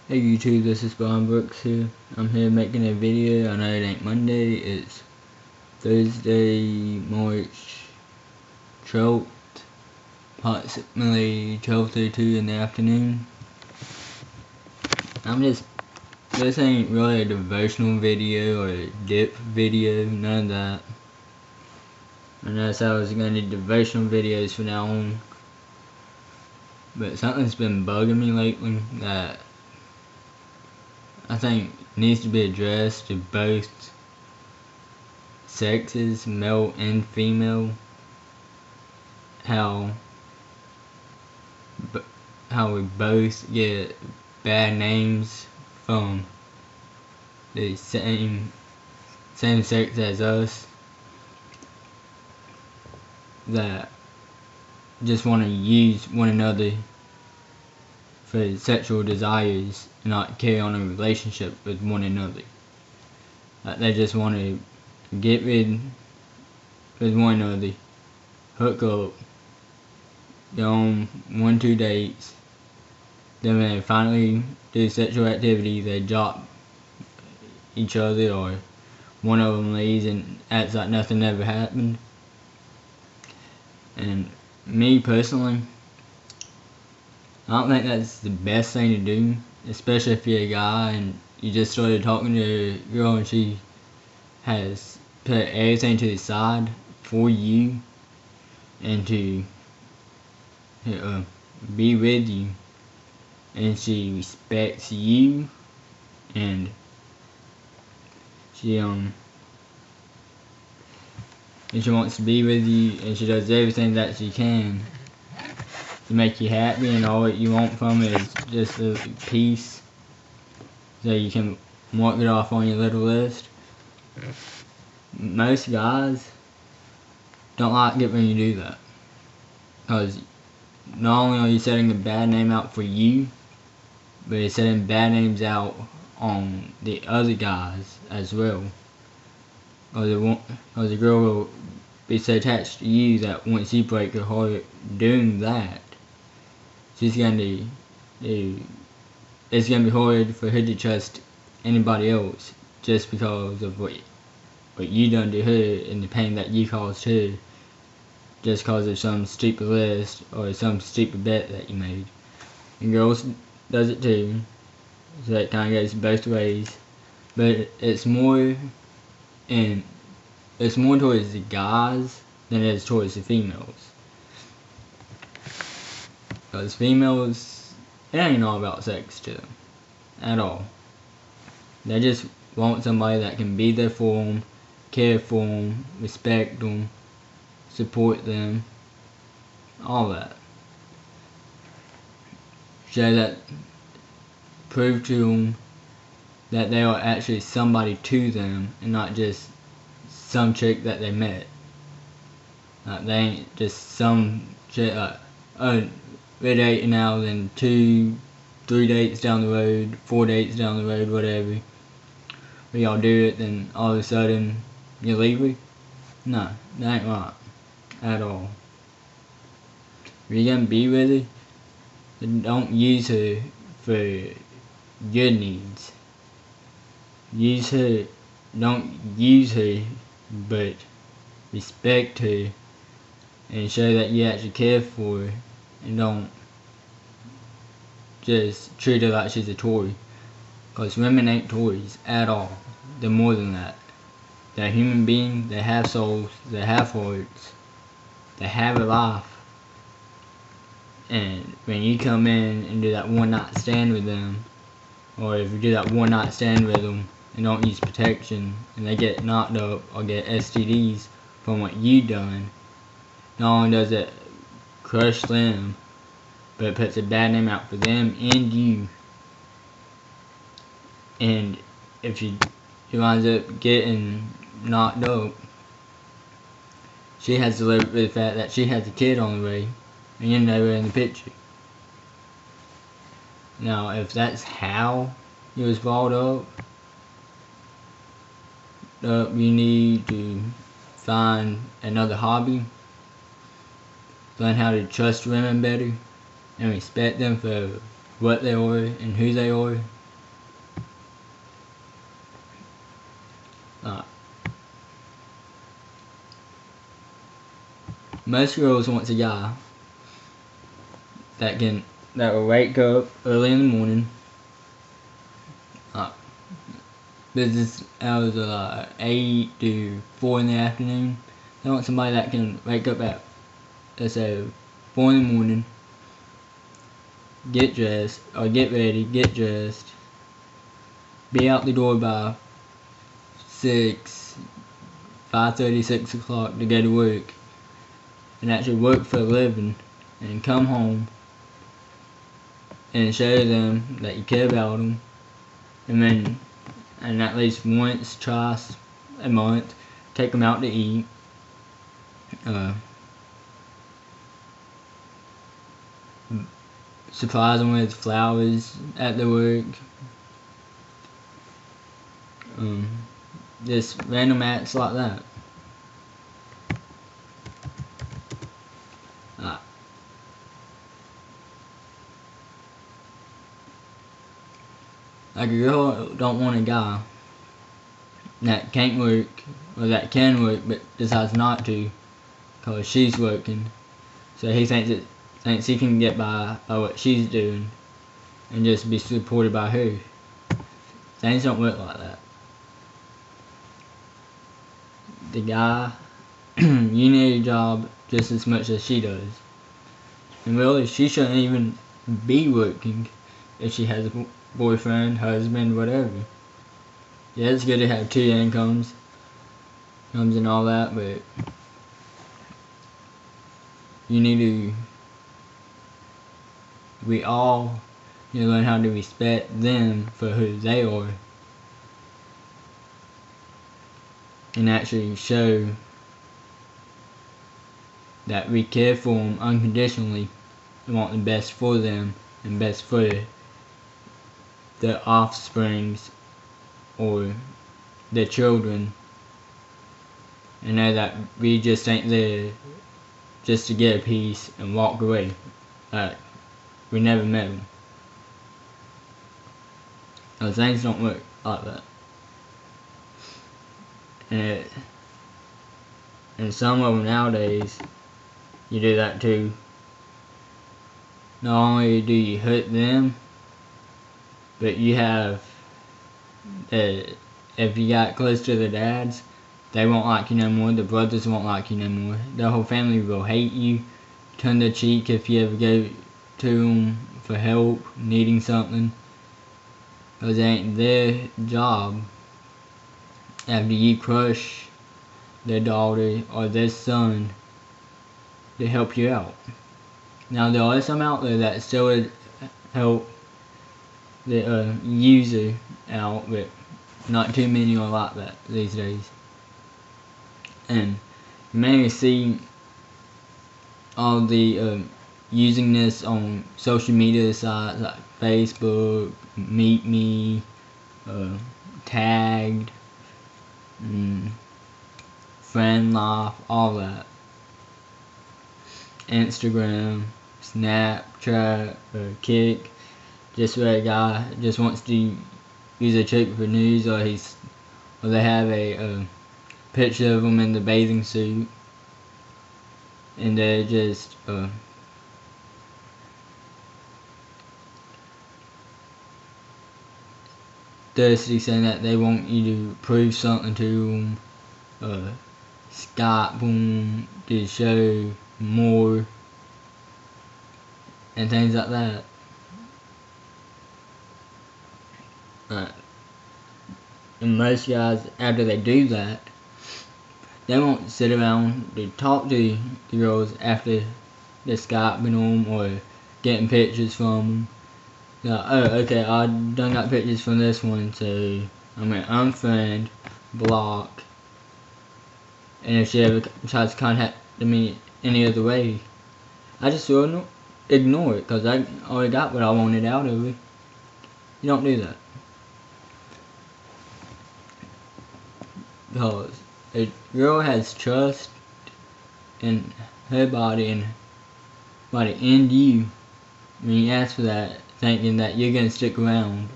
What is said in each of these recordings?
Hey YouTube, this is Brian Brooks here. I'm here making a video. I know it ain't Monday, it's Thursday, March 12th, approximately 12:32 in the afternoon. This ain't really a devotional video or a dip video, none of that. Unless I was gonna do devotional videos from now on. But something's been bugging me lately that I think needs to be addressed to both sexes, male and female. How we both get bad names from the same sex as us, that just want to use one another for sexual desires and not carry on a relationship with one another. They just want to get rid with one another, hook up, go on 1-2 dates, then when they finally do sexual activity, they drop each other, or one of them leaves and acts like nothing ever happened. And me personally, I don't think that's the best thing to do, especially if you're a guy and you just started talking to a girl and she has put everything to the side for you and to be with you, and she respects you, and she wants to be with you, and she does everything that she can to make you happy, and all that you want from it is just a peace so you can mark it off on your little list. Most guys don't like it when you do that, because not only are you setting a bad name out for you, but you're setting bad names out on the other guys as well. Or the girl will be so attached to you that once you break her heart doing that, it's gonna be hard for her to trust anybody else, just because of what you done to her and the pain that you caused her, just because of some stupid list or some stupid bet that you made. And girls does it too, so it kind of goes both ways. But it's more towards the guys than it is towards the females. Because females, it ain't all about sex to them at all. They just want somebody that can be there for them, care for them, respect them, support them, all that. Prove to them that they are actually somebody to them and not just some chick that they met. They ain't just some chick we're dating now, then 2-3 dates down the road, 4 dates down the road, whatever. We all do it, then all of a sudden you leave her? No, that ain't right at all. If you're gonna be with her, then don't use her for your needs. Don't use her, but respect her and show that you actually care for her, and don't just treat her like she's a toy. Because women ain't toys at all. They're more than that. They're human beings, they have souls, they have hearts, they have a life. And when you come in and do that one night stand with them, or if you do that one night stand with them and don't use protection, and they get knocked up or get STDs from what you done, not only does it crush them, but it puts a bad name out for them and you. And if she winds up getting knocked up, she has to live with the fact that she has a kid on the way, and you're nowhere in the picture. Now, if that's how you was brought up, you need to find another hobby, learn how to trust women better, and respect them for what they are and who they are, most girls wants a guy that will wake up early in the morning. Business hours are 8 to 4 in the afternoon. They want somebody that can wake up at, let's say, 4 in the morning, get dressed, or get ready, get dressed, be out the door by 5:30, 6 o'clock to go to work, and actually work for a living, and come home and show them that you care about them, and at least once, twice a month, take them out to eat. Surprise them with flowers at their work. Just random acts like that. Like a girl don't want a guy that can't work, or that can work but decides not to, cause she's working. So he thinks he can get by what she's doing, and just be supported by her. Things don't work like that. The guy, you need a job just as much as she does. And really, she shouldn't even be working if she has a boyfriend, husband, whatever. Yeah, it's good to have two incomes and all that, but we all need to learn how to respect them for who they are, and actually show that we care for them unconditionally and want the best for them and best for their offsprings or their children, and know that we just ain't there just to get a piece and walk away. We never met them. Things don't work like that. And some of them nowadays, you do that too. Not only do you hurt them, but you have, if you got close to the dads, they won't like you no more. The brothers won't like you no more. The whole family will hate you, turn their cheek if you ever go to them for help, needing something. Because it ain't their job after you crush their daughter or their son to help you out. Now there are some out there that still would help the user out, but not too many are like that these days. And you may see all the using this on social media sites like Facebook, Meet Me, Tagged, Friend Life, all that. Instagram, Snapchat, or Kick, just where a guy just wants to use a chick for news, or they have a picture of him in the bathing suit, and they're just thirsty, saying that they want you to prove something to them, Skype them to show more, and things like that. And most guys, after they do that, they won't sit around to talk to the girls after they're Skyping them or getting pictures from them. Like, oh, okay, I done got pictures from this one, so I'm gonna unfriend, block, and if she ever tries to contact me any other way, I just will ignore it, because I already got what I wanted out of it. You don't do that. Because a girl has trust in her body and you when you ask for that, thinking that you're going to stick around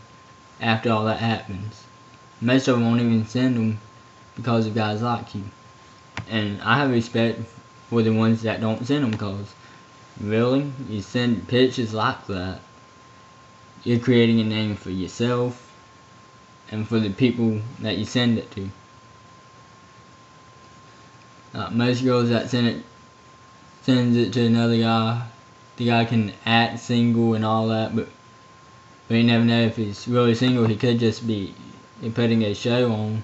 after all that happens. Most of them won't even send them because of guys like you. And I have respect for the ones that don't send them, cause really, you send pictures like that, you're creating a name for yourself and for the people that you send it to. Most girls that sends it to another guy, the guy can act single and all that, but you never know if he's really single. He could just be putting a show on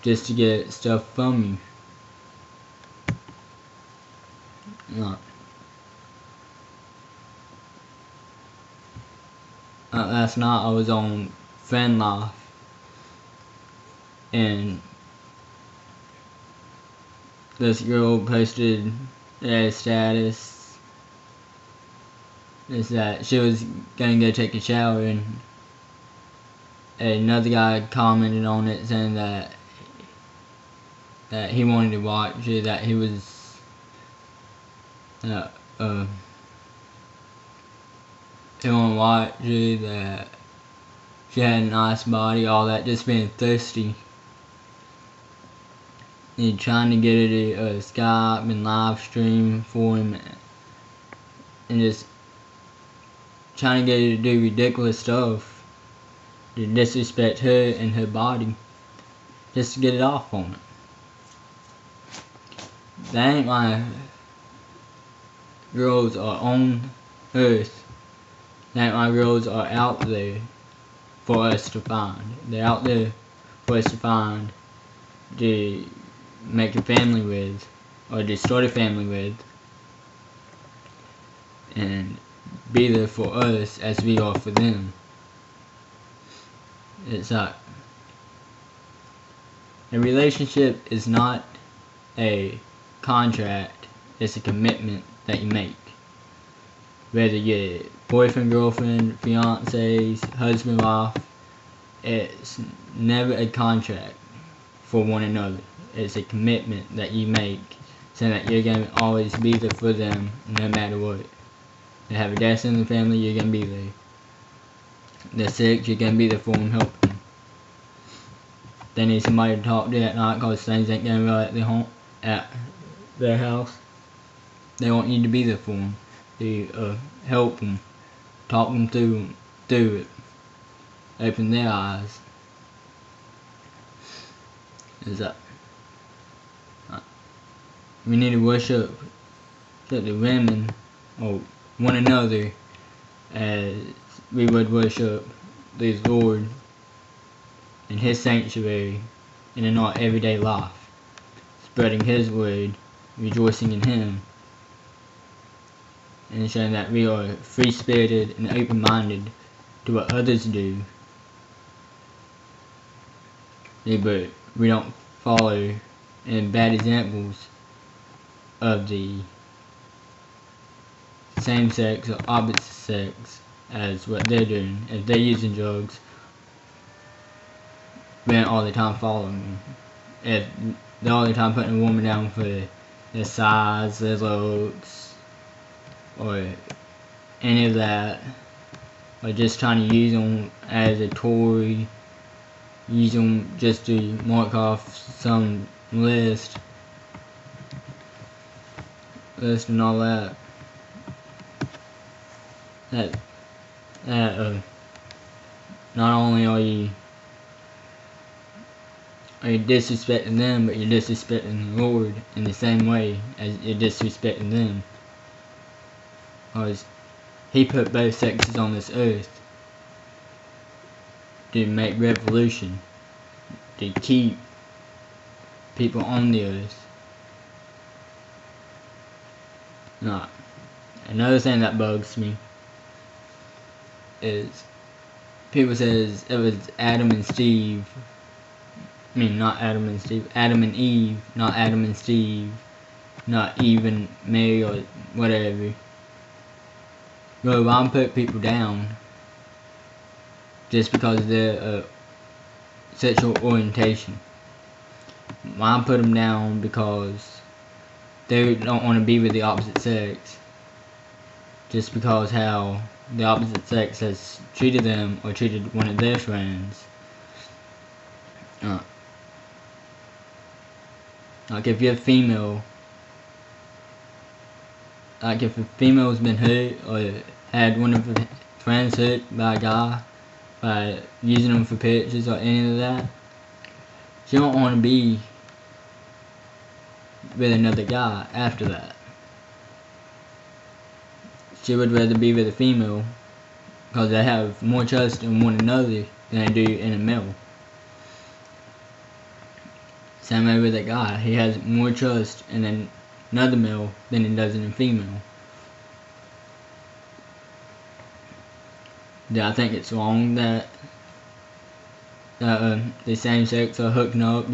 just to get stuff from you. Last night I was on Fan Life, and this girl posted a status is that she was gonna go take a shower, and another guy commented on it saying that he wanted to watch it, that he was he wanted to watch it, that she had a nice body, all that, just being thirsty. And trying to get her to Skype and live stream for him, and just trying to get her to do ridiculous stuff to disrespect her and her body, just to get it off on it. That ain't why girls are on Earth. That ain't why girls are out there for us to find. They're out there for us to find, to make a family with, or to start a family with, and be there for us as we are for them. It's like, a relationship is not a contract, it's a commitment that you make. Whether you're boyfriend, girlfriend, fiancés, husband, wife, it's never a contract for one another. It's a commitment that you make, saying that you're going to always be there for them no matter what. They have a death in the family, you're going to be there. They're sick, you're going to be there for them, help them. They need somebody to talk to at night because things ain't going well at their house. They want you to be there for them, to help them, talk them through it, open their eyes. Is that we need to worship the women or one another as we would worship the Lord in His sanctuary and in our everyday life, spreading His word, rejoicing in Him, and showing that we are free-spirited and open-minded to what others do, but we don't follow in bad examples of the same sex or opposite sex as what they're doing. If they're using drugs, we don't all the time following them. If they're all the time putting a woman down for their size, their looks, or any of that, or just trying to use them as a toy, use them just to mark off some list and all that. Not only are you disrespecting them, but you're disrespecting the Lord in the same way as you're disrespecting them. Because He put both sexes on this earth to make revolution, to keep people on the earth. Now, another thing that bugs me is people says it was Adam and Steve. I mean, not Adam and Steve. Adam and Eve, not Adam and Steve. Not even Mary or whatever. Well, why put people down just because of their sexual orientation? Why put them down because they don't want to be with the opposite sex? Just because how the opposite sex has treated them or treated one of their friends. Like if you're female like if a female's been hurt or had one of her friends hurt by a guy by using them for pictures or any of that, she don't want to be with another guy after that. She would rather be with a female because they have more trust in one another than they do in a male. Same way with a guy, he has more trust in another male than he does in a female. Do I think it's wrong that the same sex are hooking up,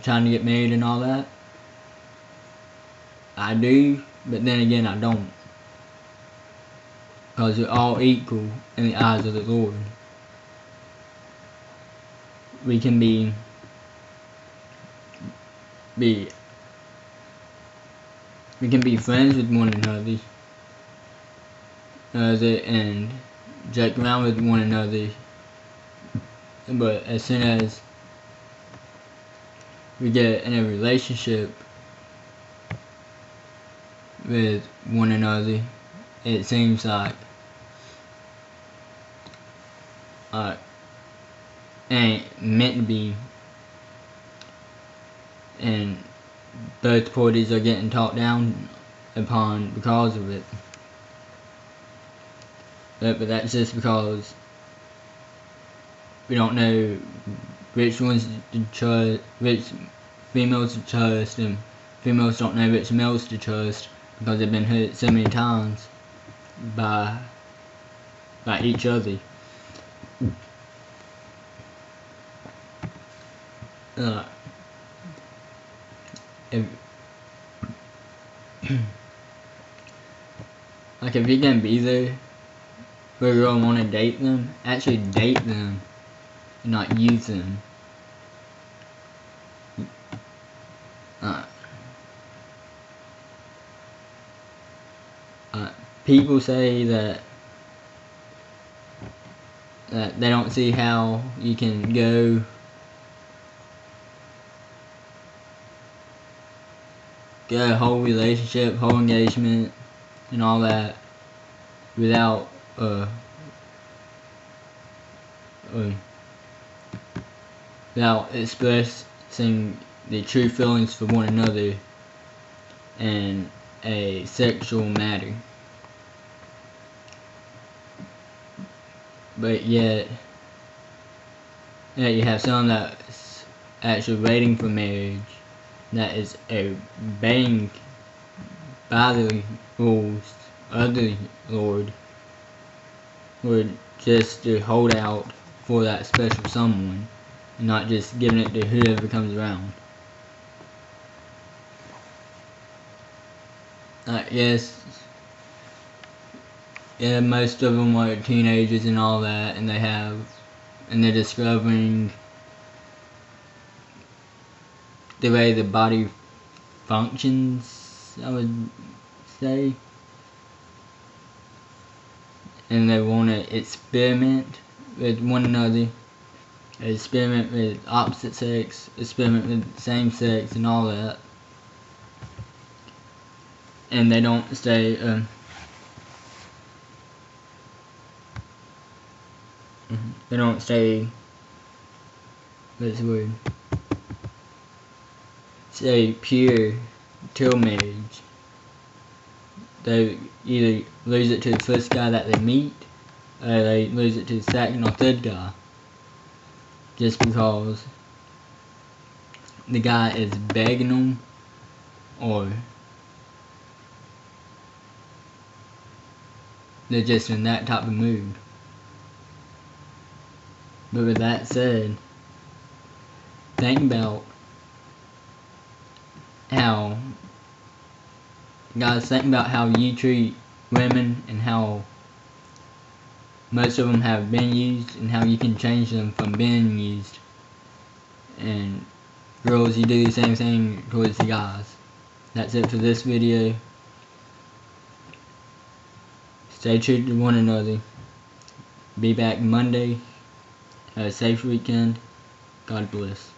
trying to get married and all that? I do, but then again I don't. Because we're all equal in the eyes of the Lord. We can be friends with one another, and joke around with one another, but as soon as we get in a relationship with one another, it seems like ain't meant to be, and both parties are getting talked down upon because of it. But that's just because we don't know which ones to trust, which females to trust, and females don't know which males to trust because they've been hurt so many times by each other. If you're gonna be there for a girl and want to date them, actually date them, and not use them. People say that they don't see how you can go a whole relationship, whole engagement, and all that without expressing the true feelings for one another in a sexual matter. But yet you have someone that's actually waiting for marriage, that is obeying by the rules of the Lord, or just to hold out for that special someone, and not just giving it to whoever comes around. Yes, yeah, most of them are teenagers and all that, and they're discovering the way the body functions, I would say, and they want to experiment with one another, experiment with opposite sex, experiment with same sex, and all that, and they don't stay what's the word? Stay pure till marriage. They either lose it to the first guy that they meet, or they lose it to the second or third guy, just because the guy is begging them, or they're just in that type of mood. But with that said, think about how you treat women, and how most of them have been used, and how you can change them from being used. And girls, you do the same thing towards the guys. That's it for this video. Stay true to one another. Be back Monday. Have a safe weekend. God bless.